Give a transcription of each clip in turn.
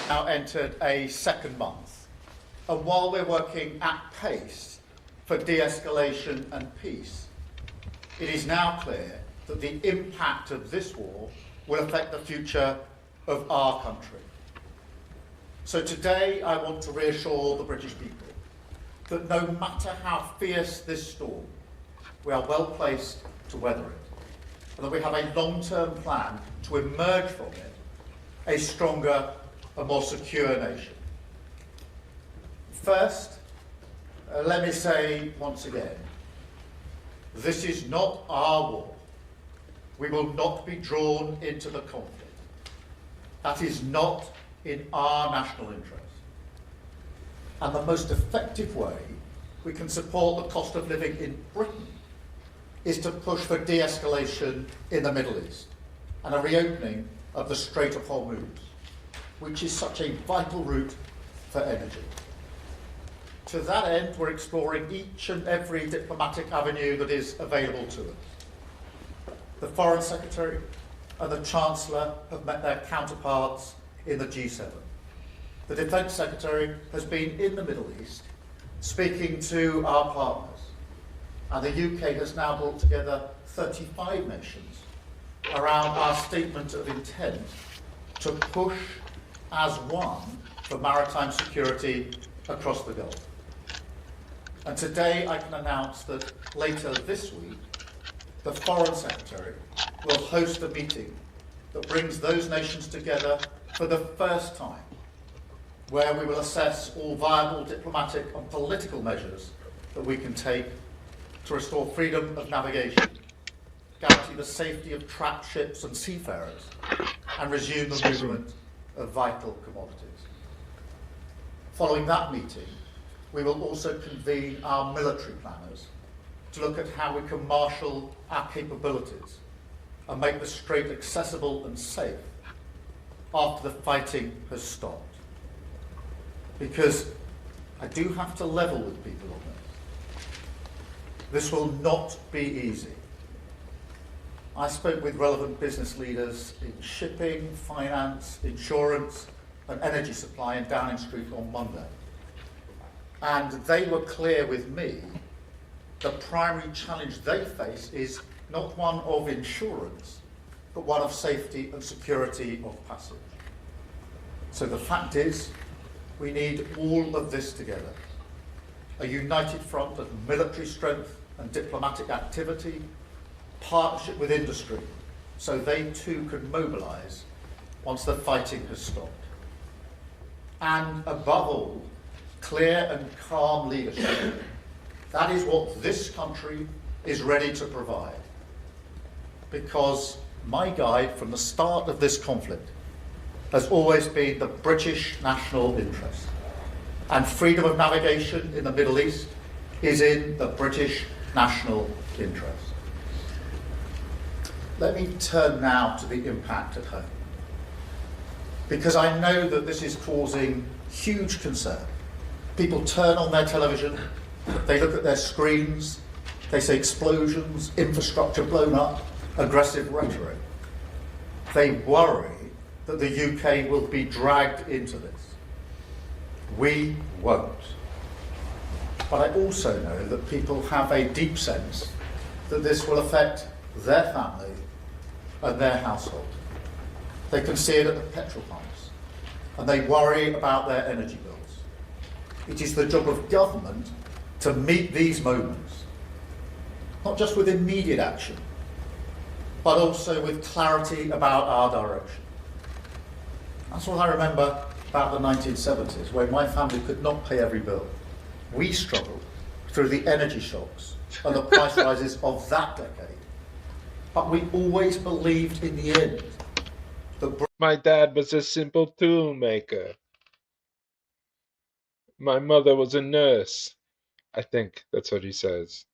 now entered a second month, and while we're working at pace for de-escalation and peace, it is now clear that the impact of this war will affect the future of our country. So today I want to reassure the British people that no matter how fierce this storm, we are well placed to weather it, and that we have a long-term plan to emerge from it a stronger and more secure nation. First, let me say once again, this is not our war. We will not be drawn into the conflict. That is not in our national interest. And the most effective way we can support the cost of living in Britain is to push for de-escalation in the Middle East and a reopening of the Strait of Hormuz, which is such a vital route for energy. To that end, we're exploring each and every diplomatic avenue that is available to us. The Foreign Secretary and the Chancellor have met their counterparts in the G7. The Defence Secretary has been in the Middle East speaking to our partners, and the UK has now brought together 35 nations around our statement of intent to push as one for maritime security across the Gulf. And today I can announce that later this week, the Foreign Secretary will host a meeting that brings those nations together for the first time, where we will assess all viable diplomatic and political measures that we can take to restore freedom of navigation, guarantee the safety of trapped ships and seafarers, and resume the movement of vital commodities. Following that meeting, we will also convene our military planners to look at how we can marshal our capabilities and make the Strait accessible and safe after the fighting has stopped. Because I do have to level with people on this. This will not be easy. I spoke with relevant business leaders in shipping, finance, insurance, and energy supply in Downing Street on Monday. And they were clear with me the primary challenge they face is not one of insurance, but one of safety and security of passage. So the fact is, we need all of this together. A united front of military strength and diplomatic activity, partnership with industry, so they too can mobilise once the fighting has stopped. And above all, clear and calm leadership. That is what this country is ready to provide. Because my guide from the start of this conflict has always been the British national interest. And freedom of navigation in the Middle East is in the British national interest. Let me turn now to the impact at home. Because I know that this is causing huge concern. People turn on their television, they look at their screens, they say explosions, infrastructure blown up, aggressive rhetoric. They worry that the UK will be dragged into this. We won't. But I also know that people have a deep sense that this will affect their family and their household. They can see it at the petrol pumps, and they worry about their energy bills. It is the job of government to meet these moments, not just with immediate action, but also with clarity about our direction. That's what I remember about the 1970s, when my family could not pay every bill. We struggled through the energy shocks and the price rises of that decade. But we always believed in the end that my dad was a simple tool maker. My mother was a nurse. I think that's what he says.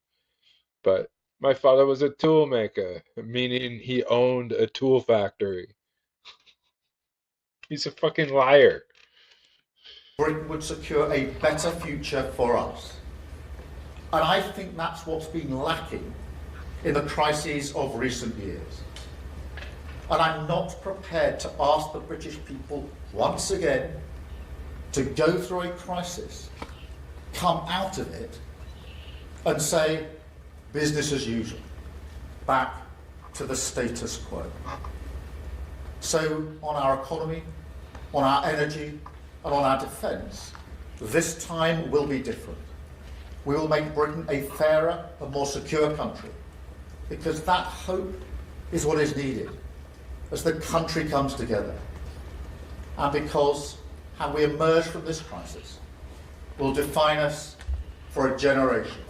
But my father was a tool maker, meaning he owned a tool factory. He's a fucking liar. Britain would secure a better future for us. And I think that's what's been lacking in the crises of recent years. And I'm not prepared to ask the British people once again to go through a crisis, come out of it, and say, business as usual, back to the status quo. So on our economy, on our energy, and on our defence, this time will be different. We will make Britain a fairer and more secure country, because that hope is what is needed as the country comes together, and because how we emerge from this crisis will define us for a generation.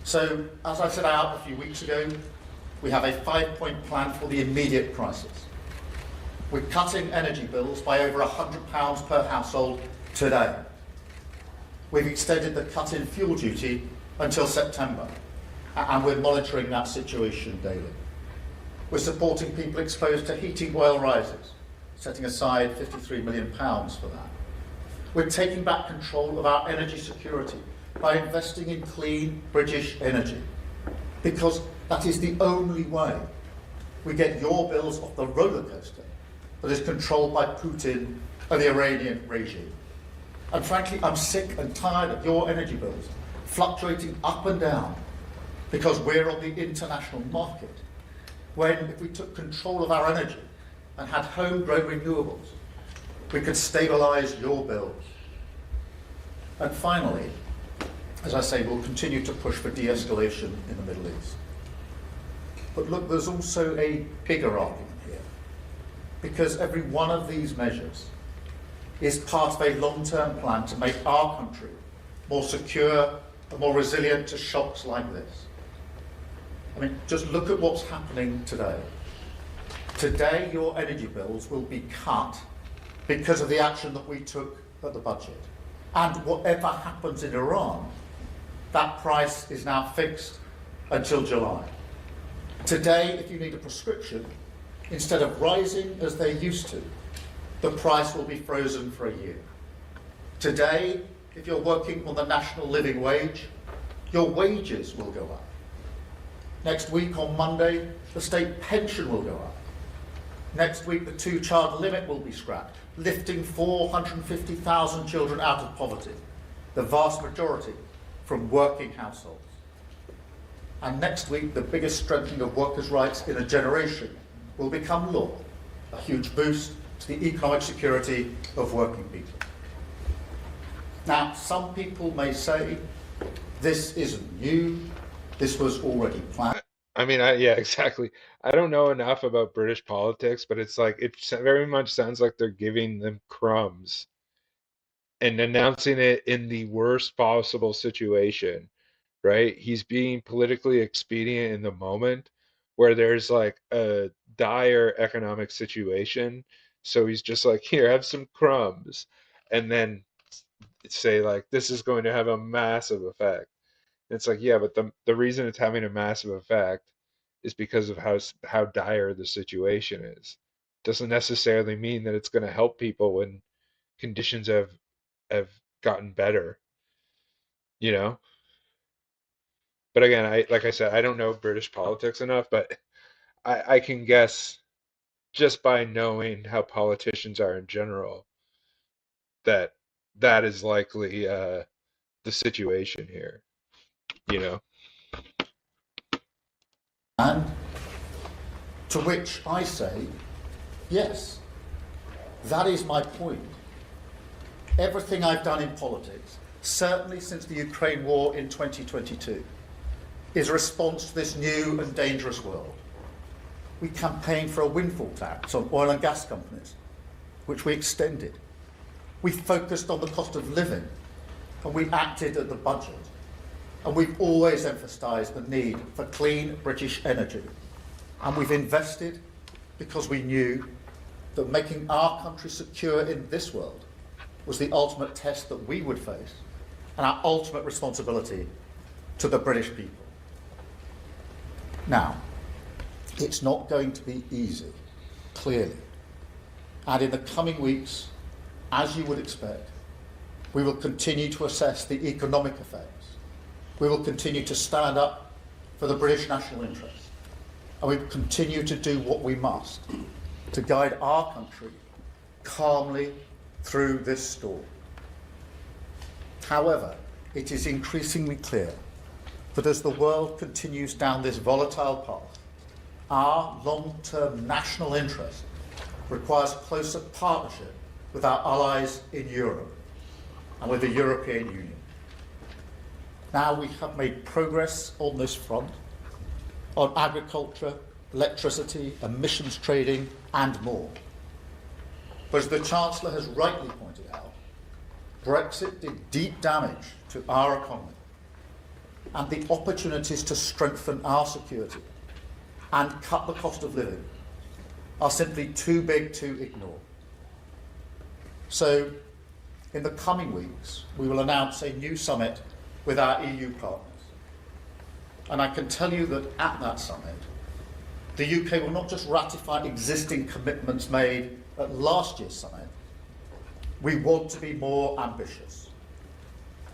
So, as I set out a few weeks ago, we have a 5-point plan for the immediate crisis. We're cutting energy bills by over £100 per household today. We've extended the cut in fuel duty until September, and we're monitoring that situation daily. We're supporting people exposed to heating oil rises, setting aside £53 million for that. We're taking back control of our energy security by investing in clean British energy, because that is the only way we get your bills off the roller coaster that is controlled by Putin and the Iranian regime. And frankly, I'm sick and tired of your energy bills fluctuating up and down because we're on the international market, when if we took control of our energy and had homegrown renewables, we could stabilise your bills. And finally, as I say, we'll continue to push for de-escalation in the Middle East. But look, there's also a bigger argument here, because every one of these measures is part of a long-term plan to make our country more secure and more resilient to shocks like this. I mean, just look at what's happening today. Today, your energy bills will be cut because of the action that we took at the budget. And whatever happens in Iran, that price is now fixed until July. Today, if you need a prescription, instead of rising as they used to, the price will be frozen for a year. Today, if you're working on the national living wage, your wages will go up. Next week, on Monday, the state pension will go up. Next week, the 2-child limit will be scrapped, lifting 450,000 children out of poverty, the vast majority from working households. And next week, the biggest strengthening of workers' rights in a generation will become law, a huge boost to the economic security of working people. Now, some people may say, this isn't new, this was already planned. I mean, yeah, exactly. I don't know enough about British politics, but it's like, it very much sounds like they're giving them crumbs and announcing it in the worst possible situation, right? He's being politically expedient in the moment where there's like a dire economic situation. So he's just like, here, have some crumbs. And then say like, this is going to have a massive effect. It's like, yeah, but the reason it's having a massive effect is because of how dire the situation is. Doesn't necessarily mean that it's going to help people when conditions have gotten better, you know? But again, like I said, I don't know British politics enough, but I can guess just by knowing how politicians are in general that that is likely the situation here, you know? And to which I say, yes, that is my point. Everything I've done in politics, certainly since the Ukraine war in 2022, is a response to this new and dangerous world. We campaigned for a windfall tax on oil and gas companies, which we extended. We focused on the cost of living, and we acted at the budget. And we've always emphasised the need for clean British energy. And we've invested because we knew that making our country secure in this world was the ultimate test that we would face, and our ultimate responsibility to the British people. Now, it's not going to be easy, clearly. And in the coming weeks, as you would expect, we will continue to assess the economic effects. We will continue to stand up for the British national interest. and we will continue to do what we must to guide our country calmly through this storm. However, it is increasingly clear that as the world continues down this volatile path, our long-term national interest requires closer partnership with our allies in Europe and with the European Union. Now we have made progress on this front, on agriculture, electricity, emissions trading and more. But as the Chancellor has rightly pointed out, Brexit did deep damage to our economy, and the opportunities to strengthen our security and cut the cost of living are simply too big to ignore. So, in the coming weeks, we will announce a new summit with our EU partners. And I can tell you that at that summit, the UK will not just ratify existing commitments made at last year's summit. We want to be more ambitious.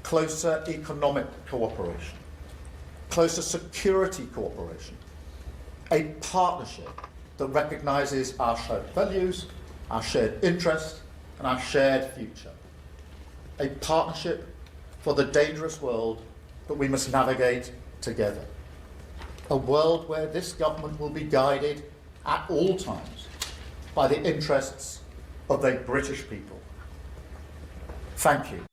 Closer economic cooperation, closer security cooperation, a partnership that recognises our shared values, our shared interests, and our shared future. A partnership for the dangerous world that we must navigate together. A world where this government will be guided at all times by the interests of the British people. Thank you.